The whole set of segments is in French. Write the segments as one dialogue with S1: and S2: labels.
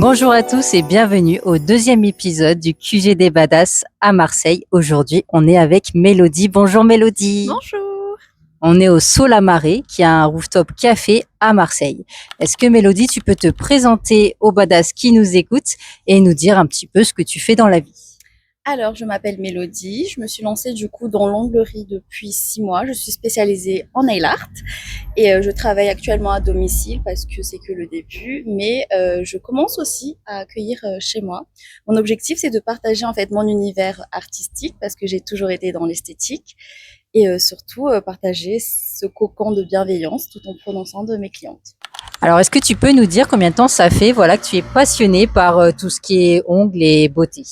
S1: Bonjour à tous et bienvenue au deuxième épisode du QG des Badass à Marseille. Aujourd'hui, on est avec Mélodie. Bonjour Mélodie.
S2: Bonjour.
S1: On est au Solamaré, qui a un rooftop café à Marseille. Est-ce que Mélodie, tu peux te présenter aux Badass qui nous écoutent et nous dire un petit peu ce que tu fais dans la vie?
S2: Alors, je m'appelle Mélodie. Je me suis lancée du coup dans l'onglerie depuis 6 mois. Je suis spécialisée en nail art et je travaille actuellement à domicile parce que c'est que le début. Mais je commence aussi à accueillir chez moi. Mon objectif, c'est de partager en fait mon univers artistique parce que j'ai toujours été dans l'esthétique et surtout partager ce cocon de bienveillance tout en prenant soin de mes clientes.
S1: Alors, est-ce que tu peux nous dire combien de temps ça fait, voilà, que tu es passionnée par tout ce qui est ongles et beauté?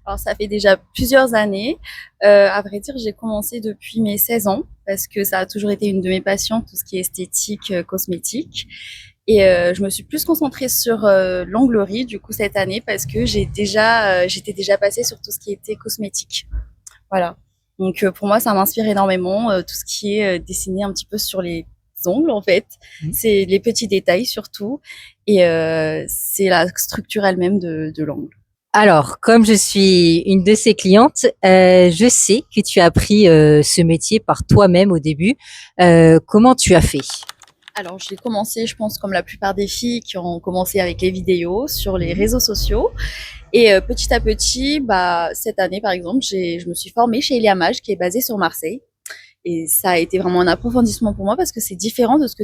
S2: Alors, ça fait déjà plusieurs années. À vrai dire, j'ai commencé depuis mes 16 ans parce que ça a toujours été une de mes passions, tout ce qui est esthétique, cosmétique. Et je me suis plus concentrée sur l'onglerie du coup cette année parce que j'étais déjà passée sur tout ce qui était cosmétique. Voilà. Donc pour moi, ça m'inspire énormément tout ce qui est dessiné un petit peu sur les ongles en fait. C'est les petits détails surtout et c'est la structure elle-même de l'ongle.
S1: Alors, comme je suis une de ses clientes, je sais que tu as appris ce métier par toi-même au début. Comment tu as fait?
S2: Alors, j'ai commencé, je pense, comme la plupart des filles qui ont commencé avec les vidéos sur les réseaux sociaux. Et petit à petit, bah, cette année, par exemple, je me suis formée chez Eliamage, qui est basée sur Marseille. Et ça a été vraiment un approfondissement pour moi parce que c'est différent de ce que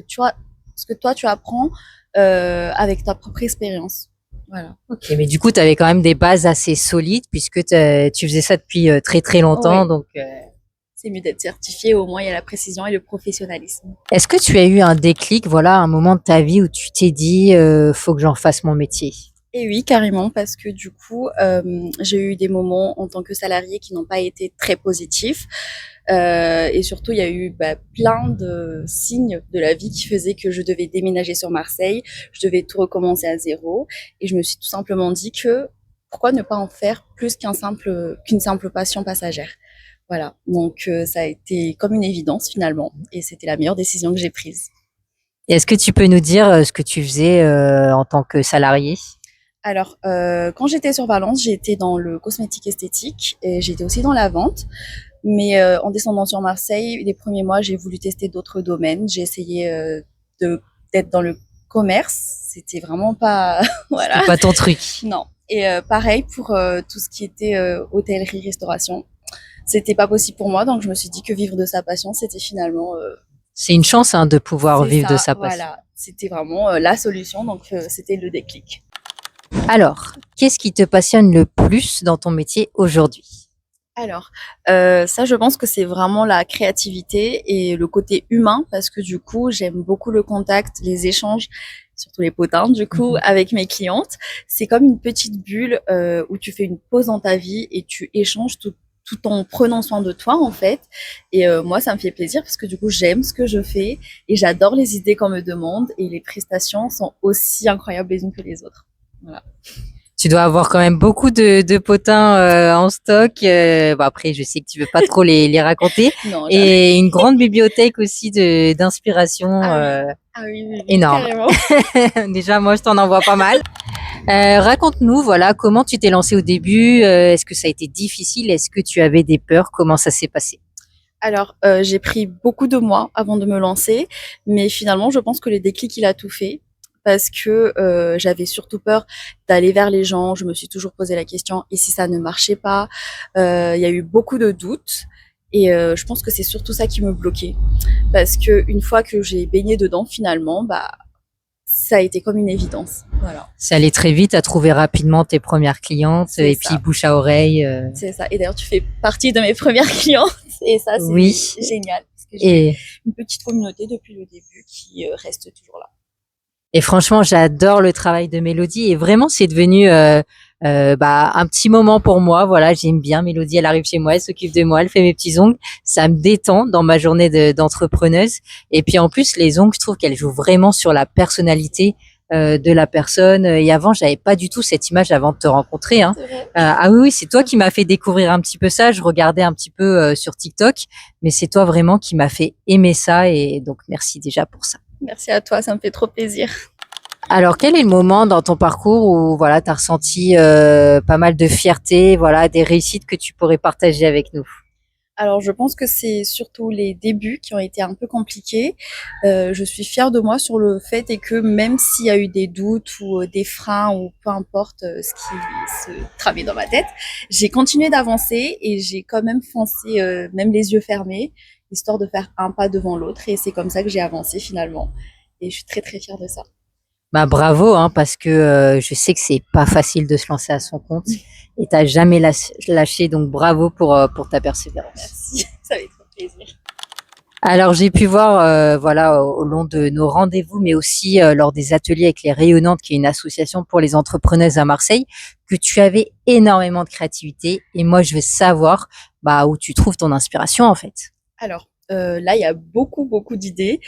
S2: toi, tu apprends avec ta propre expérience. Voilà.
S1: Ok, mais du coup, tu avais quand même des bases assez solides puisque tu faisais ça depuis très très longtemps.
S2: Oui,
S1: Donc,
S2: c'est mieux d'être certifié. Au moins, il y a la précision et le professionnalisme.
S1: est-ce que tu as eu un déclic, voilà, un moment de ta vie où tu t'es dit, faut que j'en fasse mon métier?
S2: Et oui, carrément, parce que du coup, j'ai eu des moments en tant que salariée qui n'ont pas été très positifs. Et surtout, il y a eu plein de signes de la vie qui faisaient que je devais déménager sur Marseille, je devais tout recommencer à zéro. Et je me suis tout simplement dit que pourquoi ne pas en faire plus qu'une simple passion passagère. Voilà, donc ça a été comme une évidence finalement, et c'était la meilleure décision que j'ai prise.
S1: Et est-ce que tu peux nous dire ce que tu faisais en tant que salarié?
S2: Alors, quand j'étais sur Valence, j'étais dans le cosmétique esthétique et j'étais aussi dans la vente. Mais en descendant sur Marseille, les premiers mois, j'ai voulu tester d'autres domaines. J'ai essayé de d'être dans le commerce. C'était vraiment pas
S1: C'était
S2: voilà,
S1: pas ton truc.
S2: non. Et pareil pour tout ce qui était hôtellerie, restauration. C'était pas possible pour moi, donc je me suis dit que vivre de sa passion, c'était finalement
S1: C'est une chance hein, de pouvoir
S2: c'est
S1: vivre de
S2: ça,
S1: sa passion.
S2: voilà. C'était vraiment la solution, donc c'était le déclic.
S1: Alors, qu'est-ce qui te passionne le plus dans ton métier aujourd'hui?
S2: Alors, ça, je pense que c'est vraiment la créativité et le côté humain parce que du coup, j'aime beaucoup le contact, les échanges, surtout les potins du coup,
S1: Mhm.
S2: avec mes clientes. C'est comme une petite bulle où tu fais une pause dans ta vie et tu échanges tout en prenant soin de toi en fait. Et moi, ça me fait plaisir parce que du coup, j'aime ce que je fais et j'adore les idées qu'on me demande et les prestations sont aussi incroyables les unes que les autres. Voilà.
S1: Tu dois avoir quand même beaucoup de potins en stock. Bon, après, je sais que tu veux pas trop les raconter.
S2: Non, jamais.
S1: Et une grande bibliothèque aussi d'inspiration
S2: Ah oui. Ah oui, oui, oui,
S1: énorme.
S2: carrément.
S1: Déjà, moi, je t'en envoie pas mal. Raconte-nous, voilà, comment tu t'es lancé au début. Est-ce que ça a été difficile? Est-ce que tu avais des peurs? Comment ça s'est passé?
S2: Alors, j'ai pris beaucoup de mois avant de me lancer, mais finalement, je pense que le déclic, il a tout fait parce que j'avais surtout peur d'aller vers les gens. Je me suis toujours posé la question: «Et si ça ne marchait pas?» Il y a eu beaucoup de doutes et je pense que c'est surtout ça qui me bloquait parce qu'une fois que j'ai baigné dedans, finalement, bah, ça a été comme une évidence. Voilà,
S1: Ça allait très vite, à trouver rapidement tes premières clientes
S2: c'est
S1: et puis
S2: ça,
S1: bouche à oreille.
S2: c'est ça. Et d'ailleurs, tu fais partie de mes premières clientes et ça,
S1: Oui.
S2: c'est génial parce que j'ai
S1: Et
S2: une petite communauté depuis le début qui reste toujours là.
S1: Et franchement, j'adore le travail de Mélodie et vraiment, c'est devenu un petit moment pour moi. Voilà, j'aime bien Mélodie. Elle arrive chez moi, elle s'occupe de moi, elle fait mes petits ongles. Ça me détend dans ma journée d'entrepreneuse. Et puis en plus, les ongles, je trouve qu'elles jouent vraiment sur la personnalité de la personne. Et avant, j'avais pas du tout cette image avant de te rencontrer. Hein.
S2: C'est vrai.
S1: Ah oui, oui, c'est toi qui m'as fait découvrir un petit peu ça. Je regardais un petit peu sur TikTok, mais c'est toi vraiment qui m'as fait aimer ça. Et donc, merci déjà pour ça.
S2: Merci à toi, ça me fait trop plaisir.
S1: Alors, quel est le moment dans ton parcours où voilà, tu as ressenti pas mal de fierté, voilà, des réussites que tu pourrais partager avec nous?
S2: Alors, je pense que c'est surtout les débuts qui ont été un peu compliqués. Je suis fière de moi sur le fait et que même s'il y a eu des doutes ou des freins ou peu importe ce qui se tramait dans ma tête, j'ai continué d'avancer et j'ai quand même foncé, même les yeux fermés, histoire de faire un pas devant l'autre. Et c'est comme ça que j'ai avancé finalement. Et je suis très très fière de ça.
S1: Bah, bravo, hein, parce que je sais que c'est pas facile de se lancer à son compte et t'as jamais lâché, donc bravo pour ta persévérance.
S2: Merci, ça va être un plaisir.
S1: Alors j'ai pu voir, voilà, au long de nos rendez-vous, mais aussi lors des ateliers avec les Rayonnantes, qui est une association pour les entrepreneuses à Marseille, que tu avais énormément de créativité. Et moi, je veux savoir bah, où tu trouves ton inspiration en fait.
S2: Alors, là, il y a beaucoup, beaucoup d'idées.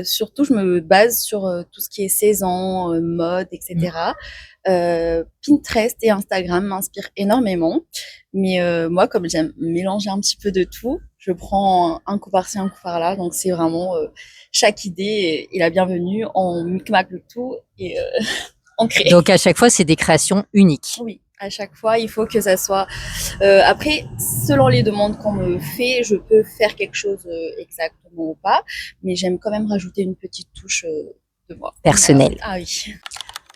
S2: Surtout, je me base sur tout ce qui est saison, mode, etc. Pinterest et Instagram m'inspirent énormément. Mais moi, comme j'aime mélanger un petit peu de tout, je prends un coup par-ci, un coup par-là. Donc, c'est vraiment chaque idée est la bienvenue. On micmac le tout et on crée.
S1: Donc à chaque fois, c'est des créations uniques.
S2: Oui, à chaque fois, il faut que ça soit. Après, selon les demandes qu'on me fait, je peux faire quelque chose exactement ou pas, mais j'aime quand même rajouter une petite touche de moi. Voilà.
S1: Personnelles.
S2: Ah oui.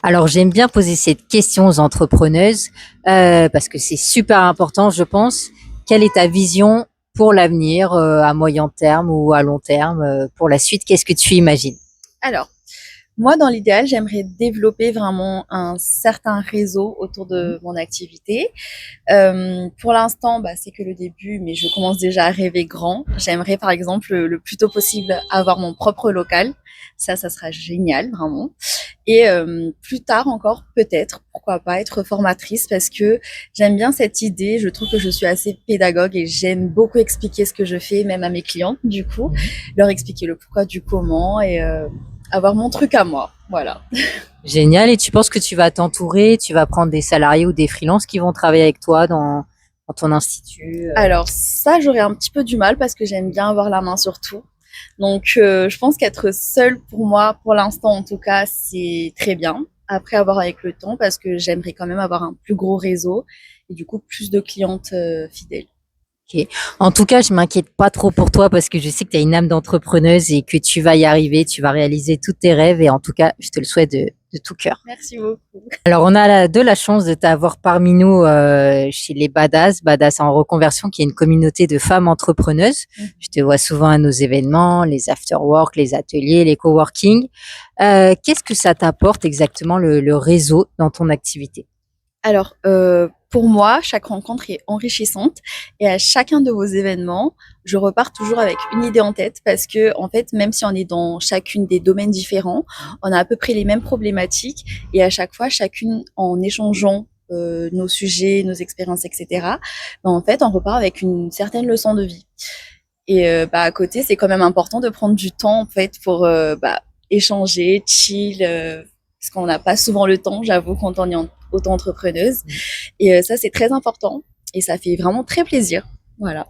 S1: Alors j'aime bien poser cette question aux entrepreneuses parce que c'est super important, je pense. Quelle est ta vision pour l'avenir, à moyen terme ou à long terme, pour la suite? Qu'est-ce que tu imagines?
S2: Alors, moi, dans l'idéal, j'aimerais développer vraiment un certain réseau autour de mon activité. Pour l'instant, bah, c'est que le début, mais je commence déjà à rêver grand. J'aimerais, par exemple, le plus tôt possible, avoir mon propre local. Ça sera génial, vraiment. Et plus tard encore, peut-être, pourquoi pas, être formatrice parce que j'aime bien cette idée. Je trouve que je suis assez pédagogue et j'aime beaucoup expliquer ce que je fais, même à mes clientes, du coup, leur expliquer le pourquoi du comment et avoir mon truc à moi. Voilà.
S1: Génial. Et tu penses que tu vas t'entourer, tu vas prendre des salariés ou des freelances qui vont travailler avec toi dans ton institut?
S2: Alors ça, j'aurais un petit peu du mal parce que j'aime bien avoir la main sur tout. Donc je pense qu'être seule pour moi, pour l'instant en tout cas, c'est très bien. Après avoir avec le temps, parce que j'aimerais quand même avoir un plus gros réseau et du coup plus de clientes fidèles.
S1: Ok. En tout cas, je m'inquiète pas trop pour toi parce que je sais que tu as une âme d'entrepreneuse et que tu vas y arriver, tu vas réaliser tous tes rêves et en tout cas, je te le souhaite de tout cœur.
S2: Merci beaucoup.
S1: Alors, on a de la chance de t'avoir parmi nous chez les Badass, Badass en reconversion, qui est une communauté de femmes entrepreneuses. Je te vois souvent à nos événements, les after-work, les ateliers, les coworking. Qu'est-ce que ça t'apporte exactement le réseau dans ton activité?
S2: Alors, pour moi, chaque rencontre est enrichissante et à chacun de vos événements, je repars toujours avec une idée en tête parce que, en fait, même si on est dans chacune des domaines différents, on a à peu près les mêmes problématiques et à chaque fois, chacune en échangeant nos sujets, nos expériences, etc. Ben, en fait, on repart avec une certaine leçon de vie. Et bah, à côté, c'est quand même important de prendre du temps en fait pour bah, échanger, chill, parce qu'on n'a pas souvent le temps, j'avoue, quand on est auto-entrepreneuse. Et ça, c'est très important et ça fait vraiment très plaisir. Voilà.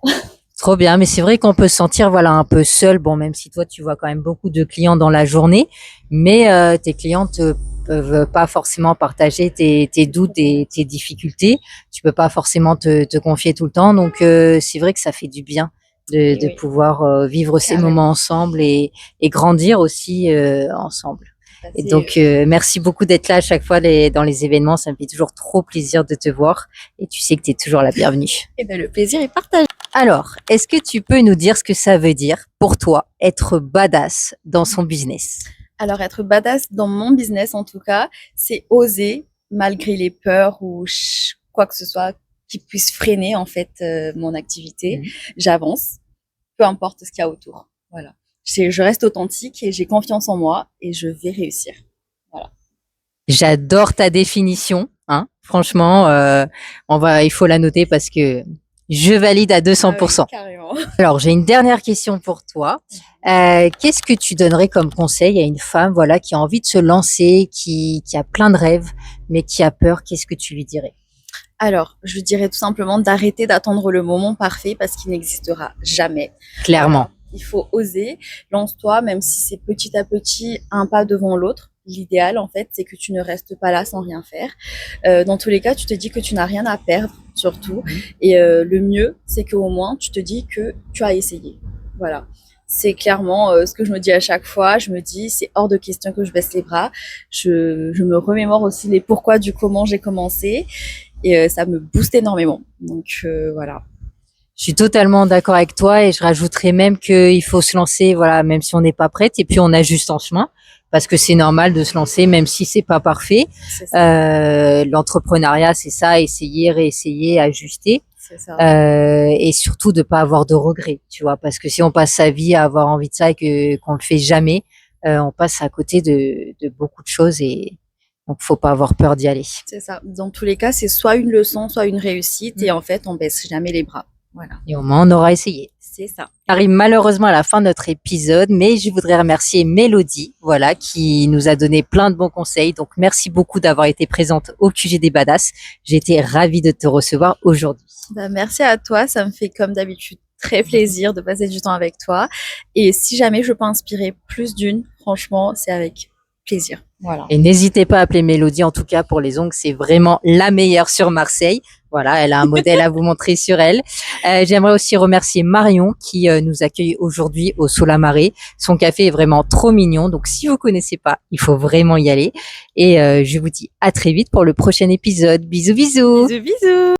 S1: Trop bien, mais c'est vrai qu'on peut se sentir voilà un peu seul. Bon, même si toi tu vois quand même beaucoup de clients dans la journée, mais tes clientes peuvent pas forcément partager tes doutes et tes difficultés. Tu peux pas forcément te confier tout le temps, donc c'est vrai que ça fait du bien
S2: Et
S1: de
S2: oui,
S1: pouvoir vivre ces moments
S2: carrément.
S1: ensemble et grandir aussi ensemble.
S2: Ça,
S1: Et
S2: c'est,
S1: donc merci beaucoup d'être là à chaque fois dans les événements. Ça me fait toujours trop plaisir de te voir et tu sais que tu es toujours la bienvenue.
S2: eh ben, le plaisir est partagé.
S1: Alors, est-ce que tu peux nous dire ce que ça veut dire pour toi être badass dans son business?
S2: Alors, être badass dans mon business, en tout cas, c'est oser, malgré les peurs ou quoi que ce soit qui puisse freiner, en fait, mon activité. J'avance, peu importe ce qu'il y a autour. Voilà. Je reste authentique et j'ai confiance en moi et je vais réussir. Voilà.
S1: J'adore ta définition, hein. Franchement, il faut la noter parce que je valide à
S2: Ah oui,
S1: 200%.
S2: carrément.
S1: Alors, j'ai une dernière question pour toi. Qu'est-ce que tu donnerais comme conseil à une femme, voilà, qui a envie de se lancer, qui a plein de rêves, mais qui a peur? Qu'est-ce que tu lui dirais?
S2: Alors, je dirais tout simplement d'arrêter d'attendre le moment parfait parce qu'il n'existera jamais.
S1: Clairement.
S2: Voilà. Il faut oser, lance-toi, même si c'est petit à petit, un pas devant l'autre. l'idéal, en fait, c'est que tu ne restes pas là sans rien faire. Dans tous les cas, tu te dis que tu n'as rien à perdre, surtout. Et le mieux, c'est qu'au moins, tu te dis que tu as essayé. Voilà. C'est clairement ce que je me dis à chaque fois. Je me dis, c'est hors de question que je baisse les bras. Je me remémore aussi les pourquoi du comment j'ai commencé. Et ça me booste énormément. Donc voilà.
S1: Je suis totalement d'accord avec toi et je rajouterais même qu'il faut se lancer, voilà, même si on n'est pas prête et puis on ajuste en chemin parce que c'est normal de se lancer même si c'est pas parfait. L'entrepreneuriat, c'est ça, essayer, réessayer, ajuster.
S2: C'est ça.
S1: Et surtout de pas avoir de regrets, tu vois, parce que si on passe sa vie à avoir envie de ça et que qu'on le fait jamais, on passe à côté de beaucoup de choses et donc faut pas avoir peur d'y aller.
S2: C'est ça. Dans tous les cas, c'est soit une leçon, soit une réussite et en fait, on baisse jamais les bras. Voilà.
S1: Et au moins, on aura essayé.
S2: C'est ça.
S1: On arrive malheureusement à la fin de notre épisode, mais je voudrais remercier Mélodie, voilà, qui nous a donné plein de bons conseils. Donc, merci beaucoup d'avoir été présente au QG des Badass. J'ai été ravie de te recevoir aujourd'hui.
S2: Merci à toi. Ça me fait comme d'habitude très plaisir de passer du temps avec toi. Et si jamais je peux inspirer plus d'une, franchement, c'est avec plaisir. Voilà.
S1: Et n'hésitez pas à appeler Mélodie, en tout cas pour les ongles, c'est vraiment la meilleure sur Marseille. Voilà, elle a un modèle à vous montrer sur elle. J'aimerais aussi remercier Marion qui nous accueille aujourd'hui au Solamaré. Son café est vraiment trop mignon, donc si vous connaissez pas, il faut vraiment y aller. Et je vous dis à très vite pour le prochain épisode. Bisous, bisous.
S2: Bisous, bisous.